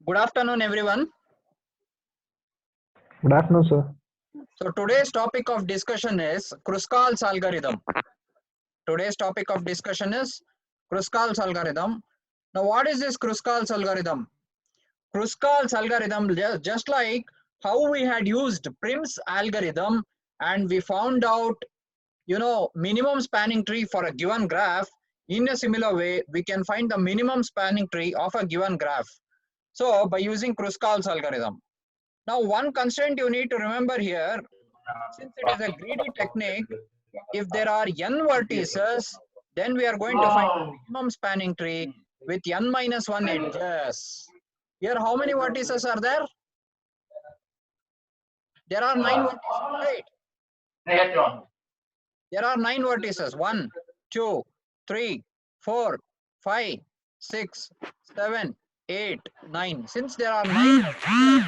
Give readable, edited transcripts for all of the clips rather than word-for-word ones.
Good afternoon, everyone. Good afternoon, sir. So today's topic of discussion is Kruskal's algorithm. Today's topic of discussion is Kruskal's algorithm. Now, what is this Kruskal's algorithm? Kruskal's algorithm, just like how we had used Prim's algorithm and we found out, minimum spanning tree for a given graph. In a similar way, we can find the minimum spanning tree of a given graph. So by using Kruskal's algorithm. Now, one constraint you need to remember here, since it is a greedy technique, if there are n vertices, then we are going to find the minimum spanning tree with n minus 1 edges. Here, how many vertices are there? There are 9 vertices, right? There are 9 vertices. 1, 2, 3, 4, 5, 6, 7, 8, 9. Since there are 9 vertices,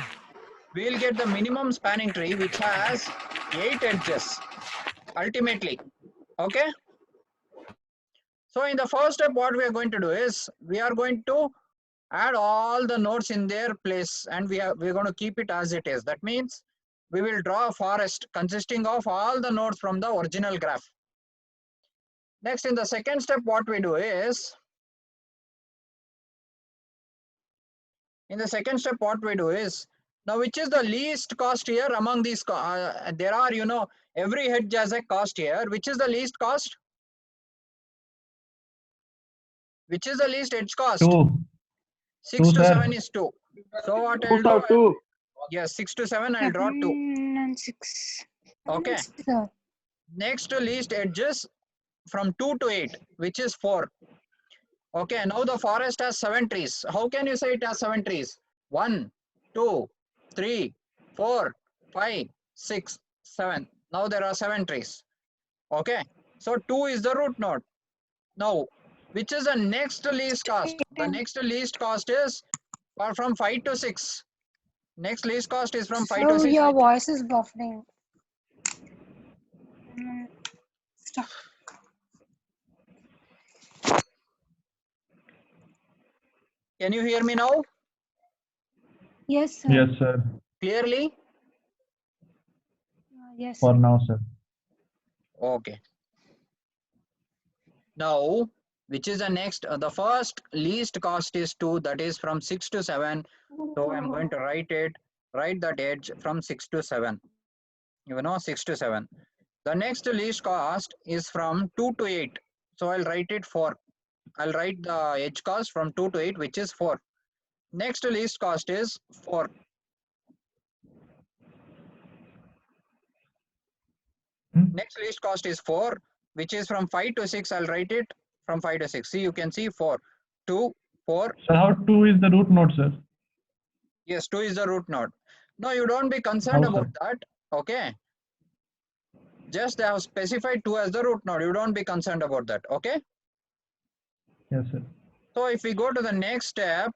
we will get the minimum spanning tree which has 8 edges ultimately. Okay. So in the first step, what we are going to do is we are going to add all the nodes in their place and we're going to keep it as it is. That means we will draw a forest consisting of all the nodes from the original graph. Next, in the second step, what we do is, now which is the least cost here among these, there are, every hedge has a cost here. Which is the least cost? Which is the least edge cost? 2. 6 2, to sir. 7 is 2. So what 2, I'll sir, do, 2. yes, 6 to 7, I'll draw 2. 7 and 6. Okay. Sir. Next least edges from 2 to 8, which is 4. Okay, now the forest has 7 trees. How can you say it has 7 trees? 1, 2, 3, 4, 5, 6, 7. Now there are 7 trees. Okay, so 2 is the root node. Now, which is the next least cost? The next least cost is from 5 to 6. Next least cost is from 5 to So 6. your voice is buffering. Stop. Can you hear me now? Yes, sir. Yes, sir. Clearly? Yes, For sir. now, sir. Okay. Now, which is the next? The first least cost is 2, that is from 6 to 7. So I'm going to write that edge from 6 to 7. 6 to 7. The next least cost is from 2 to 8. So I'll write it 4. I'll write the edge cost from 2 to 8, which is 4. Next least cost is 4. Next least cost is 4, which is from 5 to 6. I'll write it from 5 to 6. See, you can see 4, 2, 4. So how 2 is the root node, sir? Yes, 2 is the root node. No, you don't be concerned How, about sir? that. Okay. Just they have specified 2 as the root node. You don't be concerned about that. Okay. Yes, sir. So if we go to the next step,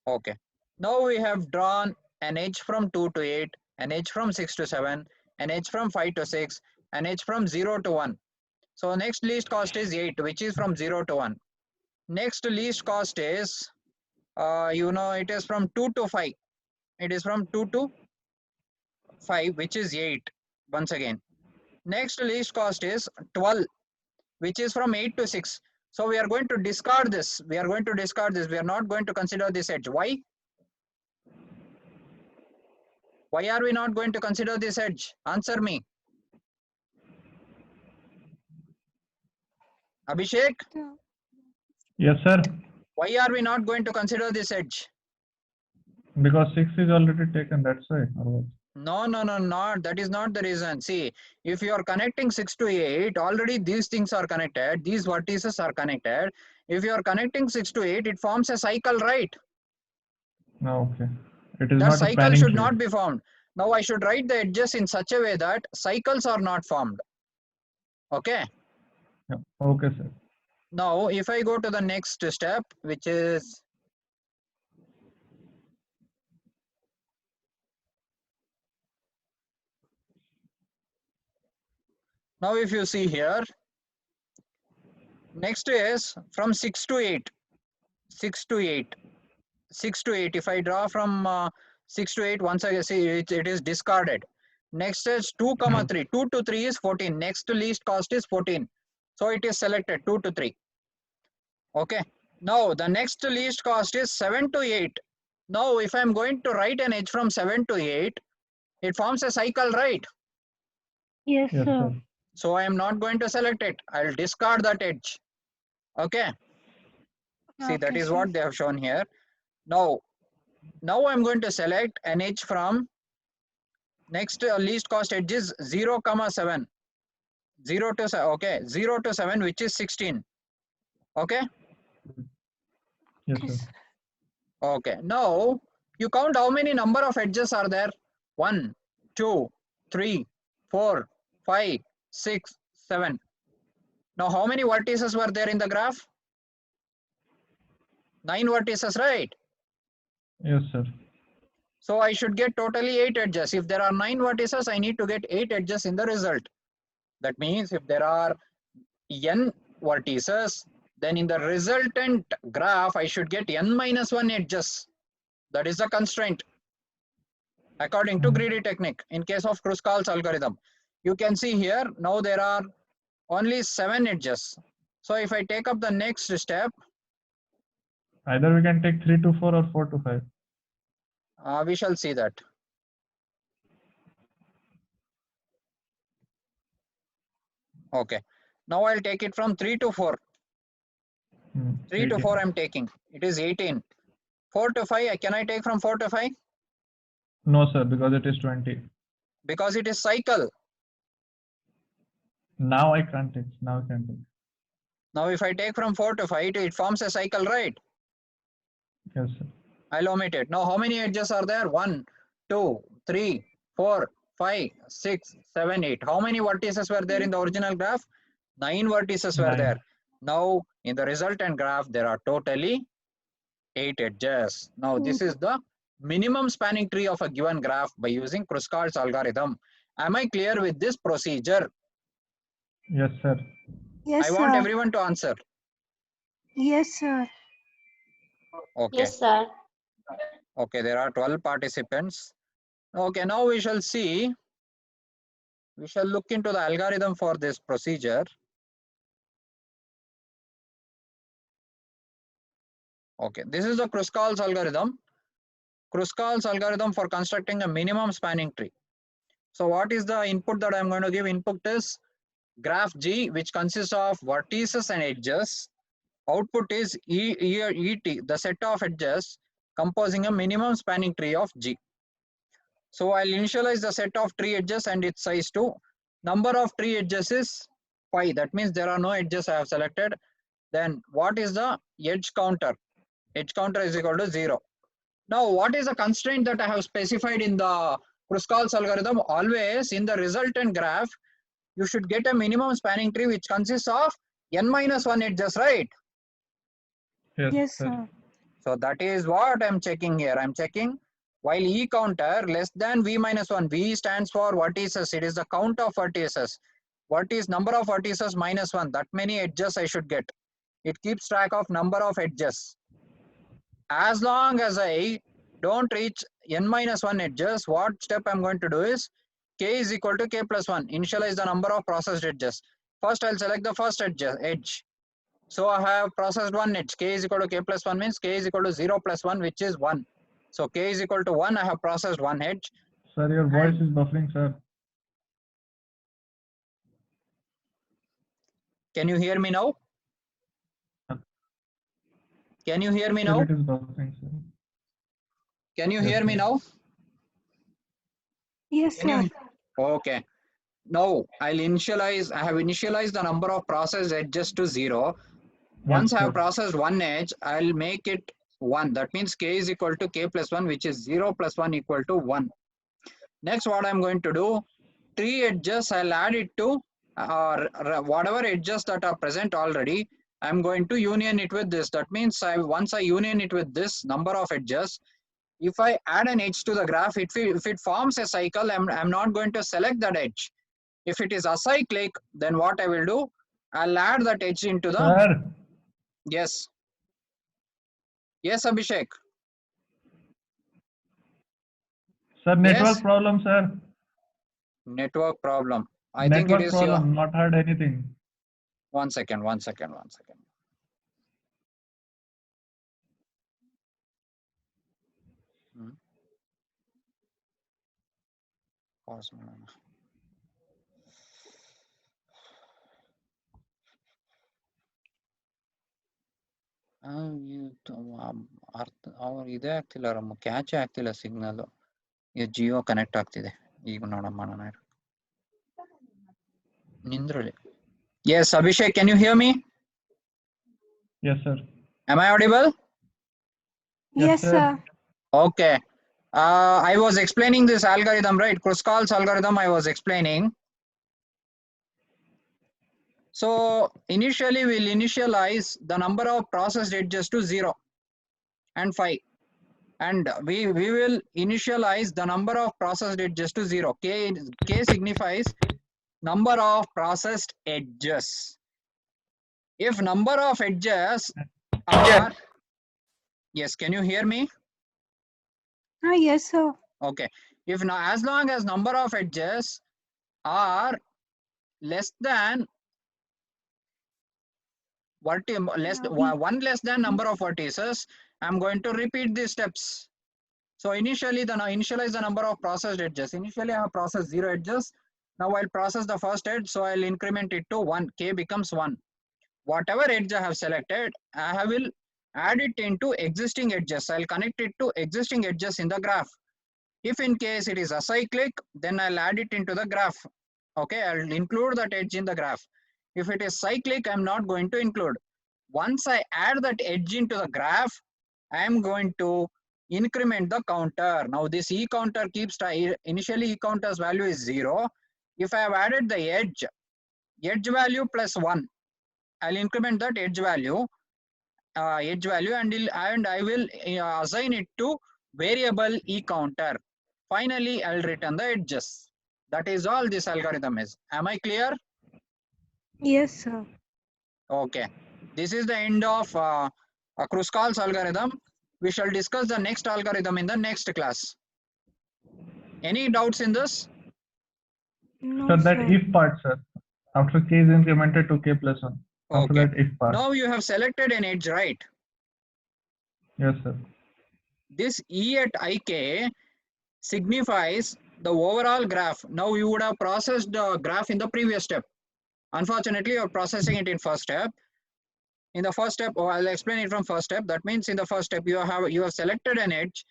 okay. Now we have drawn an edge from 2 to 8, an edge from 6 to 7, an edge from 5 to 6, an edge from 0 to 1. So next least cost is 8, which is from 0 to 1. Next least cost is, it is from 2 to 5. It is from 2 to 5, which is 8 once again. Next least cost is 12, which is from 8 to 6. So we are going to discard this. We are not going to consider this edge. Why? Why are we not going to consider this edge? Answer me. Abhishek? Yes, sir. Why are we not going to consider this edge? Because 6 is already taken, that's why. No, not. That is not the reason. See, if you are connecting 6 to 8, already these things are connected. These vertices are connected. If you are connecting 6 to 8, it forms a cycle, right? No, okay. It is That not a cycle spanning should tree. not be formed. Now I should write the edges in such a way that cycles are not formed. Okay. Yeah. Okay, sir. Now, if I go to the next step, which is now, if you see here, Next is from 6 to 8. 6 to 8. 6 to 8. If I draw from 6 to 8, once I see it is discarded. Next is 2 comma 3. 2 to 3 is 14. Next least cost is 14. So it is selected 2 to 3. Okay. Now the next least cost is 7 to 8. Now if I am going to write an edge from 7 to 8, it forms a cycle, right? Yes, Yes, sir. sir. So I am not going to select it. I'll discard that edge. Okay. See, that Okay, is sir. what they have shown here. Now I'm going to select an edge from next least cost edge is 0 comma 7. 0 to 7. Okay. 0 to 7, which is 16. Okay. Yes, Okay, sir. sir. Okay. Now you count how many number of edges are there. 1, 2, 3, 4, 5, 6, 7. Now how many vertices were there in the graph? 9 vertices, right? Yes, sir. So I should get totally 8 edges. If there are 9 vertices, I need to get 8 edges in the result. That means if there are n vertices, then in the resultant graph, I should get n minus 1 edges. That is the constraint according to greedy technique in case of Kruskal's algorithm. You can see here, now there are only 7 edges. So if I take up the next step, Either we can take 3 to 4 or 4 to 5. we shall see that. Okay. Now I'll take it from 3 to 4. 3 to 4 I'm taking. It is 18. 4 to 5, can I take from 4 to 5? No, sir, because it is 20. Because it is cycle. Now I can't take. Now I can take. Now if I take from 4 to 5, it forms a cycle, right? Yes, sir. I'll omit it. Now how many edges are there? 1, 2, 3, 4, 5, 6, 7, 8. How many vertices were there in the original graph? 9 vertices were 9. there. Now in the resultant graph, there are totally 8 edges. Now this is the minimum spanning tree of a given graph by using Kruskal's algorithm. Am I clear with this procedure? Yes, sir. Yes, I want sir. everyone to answer. Yes, sir. Okay. Yes, sir. Okay, there are 12 participants. Okay, now we shall look into the algorithm for this procedure. Okay, this is the Kruskal's algorithm. Kruskal's algorithm for constructing a minimum spanning tree. So what is the input that I'm going to give? Input is graph G, which consists of vertices and edges. Output is ET, the set of edges composing a minimum spanning tree of G. So I'll initialize the set of tree edges and its size to number of tree edges is 5. That means there are no edges I have selected. Then what is the edge counter? Edge counter is equal to 0. Now what is the constraint that I have specified in the Kruskal's algorithm? Always in the resultant graph, you should get a minimum spanning tree which consists of n minus 1 edges, right? Yes, Yes, sir. sir. So that is what I'm checking here. I'm checking while E counter less than V minus 1. V stands for vertices. It is the count of vertices. Vertice number of vertices minus 1. That many edges I should get. It keeps track of number of edges. As long as I don't reach n minus 1 edges, what step I'm going to do is k is equal to k plus 1. Initialize the number of processed edges. First I'll select the first edge. So I have processed one edge. K is equal to k plus 1 means k is equal to 0 plus 1, which is 1. So k is equal to 1. I have processed one edge. Sir, your voice is buffering, sir. Can you hear me now? Can you hear me Still now? it is buffering, sir. Can you Yes, hear me sir. now? Yes, Can sir. you? Okay. Now I'll initialize. I have initialized the number of processed edges to 0. Once Yes, I have sir. processed one edge, I'll make it 1. That means k is equal to k plus 1, which is 0 plus 1 equal to 1. Next, what I'm going to do, 3 edges, I'll add it to whatever edges that are present already. I'm going to union it with this. That means once I union it with this number of edges, if I add an edge to the graph, if it forms a cycle, I'm not going to select that edge. If it is acyclic, then what I will do, I'll add that edge into the, Sir, yes. Yes, Abhishek. sir, network Yes, problem, sir. network problem. I think it Network is your, problem, not heard anything. one second. One second. Hmm. Pause ಮಾಡೋಣ. ಅವ್ರು ಇದೇ ಆಗ್ತಿಲ್ಲ ರಮ್ಮ, ಕ್ಯಾಚೇ ಆಗ್ತಿಲ್ಲ signal. ಇದು Jio connect ಆಗ್ತಿದೆ ಈಗ, ನೋಡಮ್ಮ ಮಾಡೋಣ ನಿಂದ್ರಲ್ಲಿ. Yes, Abhishek, can you hear me? Yes, sir. Am I audible? Yes, sir. Okay. I was explaining this algorithm, right? Kruskal's algorithm I was explaining. So initially we'll initialize the number of processed edges to 0 and 5. And we will initialize the number of processed edges to 0. K signifies number of processed edges. If number of edges are, yes, can you hear me? Yes, sir. Okay. If now, as long as number of edges are less than one less than number of vertices, I'm going to repeat these steps. So initially, initialize the number of processed edges. Initially, I have processed 0 edges. Now I'll process the first edge, so I'll increment it to 1. K becomes 1. Whatever edge I have selected, I will add it into existing edges. I'll connect it to existing edges in the graph. If in case it is acyclic, then I'll add it into the graph. Okay, I'll include that edge in the graph. If it is cyclic, I'm not going to include. Once I add that edge into the graph, I am going to increment the counter. Now this E counter keeps, initially E counter's value is 0. If I have added the edge value plus 1, I'll increment that edge value, and I will assign it to variable E counter. Finally, I'll return the edges. That is all this algorithm is. Am I clear? Yes, sir. Okay. This is the end of Kruskal's algorithm. We shall discuss the next algorithm in the next class. Any doubts in this? No, Sir, that sir. if part, sir. After K is incremented to K plus 1. After Okay. that, if part. Now you have selected an edge, right? Yes, sir. This E at ik signifies the overall graph. Now you would have processed the graph in the previous step. Unfortunately, you're processing it in first step. In the first step, I'll explain it from first step. That means in the first step, you have selected an edge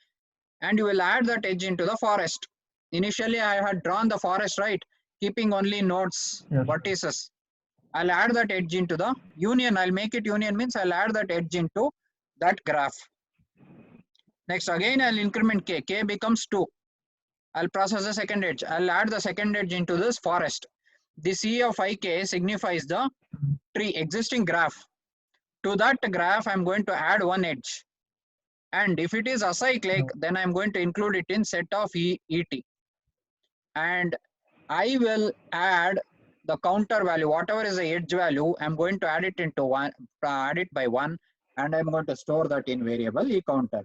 and you will add that edge into the forest. Initially, I had drawn the forest, right? Keeping only nodes, Yes. vertices. I'll add that edge into the union. I'll make it union means I'll add that edge into that graph. Next, again, I'll increment K. K becomes 2. I'll process the second edge. I'll add the second edge into this forest. The C of ik signifies the tree, existing graph. To that graph, I'm going to add one edge. And if it is acyclic, then I'm going to include it in set of ET. And I will add the counter value, whatever is the edge value, I'm going to add it into one, add it by 1, and I'm going to store that in variable E counter.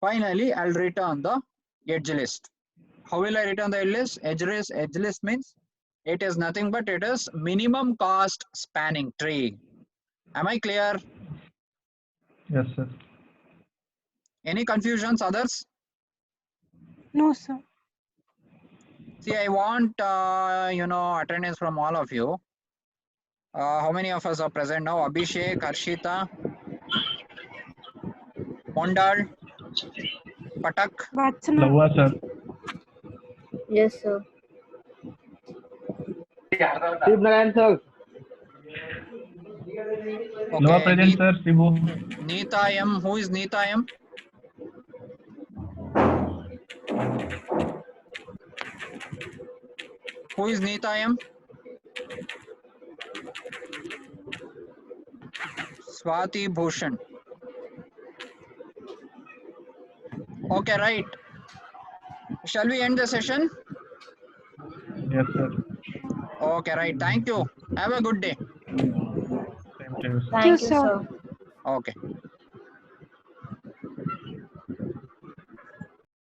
Finally, I'll return the edge list. How will I return the edge list? Edge list means it is nothing but it is minimum cost spanning tree. Am I clear? Yes, sir. Any confusions, others? No, sir. See, I want attendance from all of you. How many of us are present now? Abhishek, Harshita, Mondal, Patak. Vatsana. Lava, sir. Yes, sir. Narayan sir. Lava present, sir. Shivu. Neeta M. Who is Neeta M? Who is Neeta M? Swati Bhushan. Okay, right. Shall we end the session? Yes, sir. Okay, right. Thank you. Have a good day. Thank you, sir. Thank you, sir. sir. Okay.